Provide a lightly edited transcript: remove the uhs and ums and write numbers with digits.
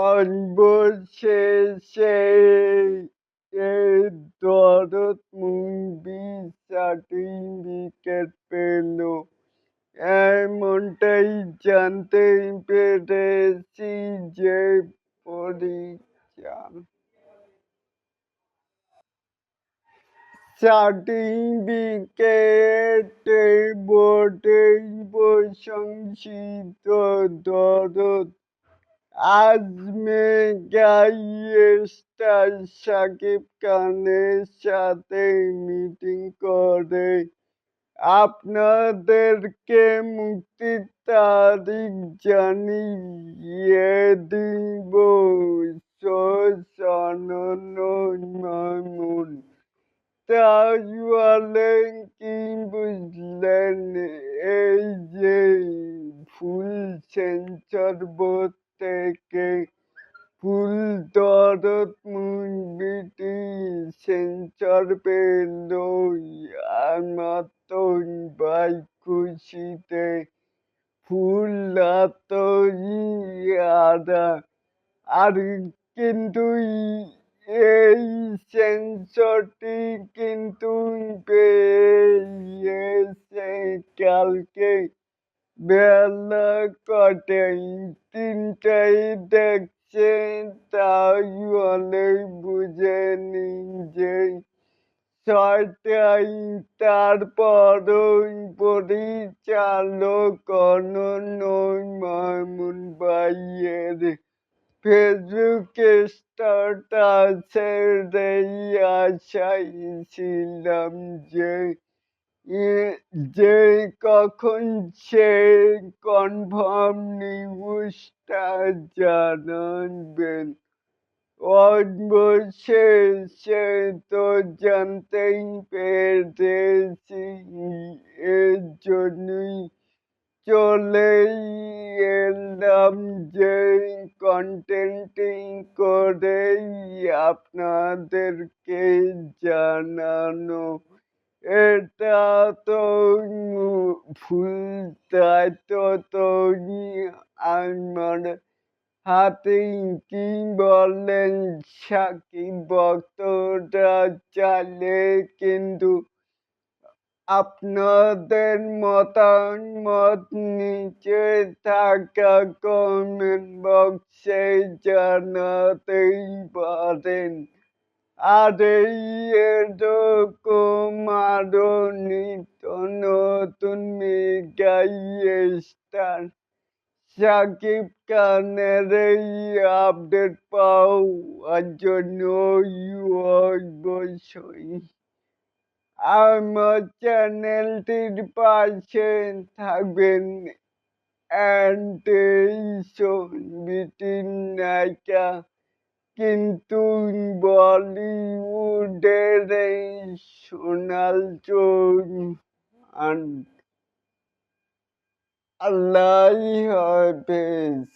অবশেষে এই দরদ মুভি সার্টিফিকেট পেল। এমনটাই জানতে পেরেছি যে সার্টিফিকেটে বোর্ডের প্রশংসিত দরদ আজমের স্টার শাকিব খানের সাথে মিটিং করে আপনাদেরকে মুক্তির তারিখ জানিয়ে দিব। মামুন তাহলে কি বুঝলেন? এই যে ফুল সেন্সর বোর্ড থেকে ফুল দরদ মুভিটি সেন্সর পেল আমার তো ভাই খুশিতে ফুল আরা আর কিন্তু এই সেন্সরটি কিন্তু পেয়েছে কালকে বেলা কটায়? ৩টায় দেখছে। তাহলে বুঝে নিন যে ৬টায় তারপরও পরিচালক অনন্যা মামুন ভাইয়ের ফেসবুক স্ট্যাটাসের আশায় ছিলাম যে কখন সে কনফার্ম নিউজটা জানাবেন। অবশেষে তো জানতেই পেরেছি, এর জন্যই চলে এলাম যে কন্টেন্টটি করেই আপনাদেরকে জানানো। এটা তো ফুল দায়িত্ব তো আমার হাতে। কি বলেন শাকিব ভক্তরা? চাইলে কিন্তু আপনাদের মতামত নিচে থাকা কমেন্ট বক্সে জানাতেই পারেন। আর এরকম আরো নিত্য নতুন মেগা স্টার শাকিব খানের এই আপডেট পাওয়ার জন্য অবশ্যই আমার চ্যানেলটির পাশে থাকবেন। অ্যান্ড এই ছবিটির নায়িকা কিন্তু বলিউডের এই সোনাল চৌহান। আল্লাহ হাফেজ।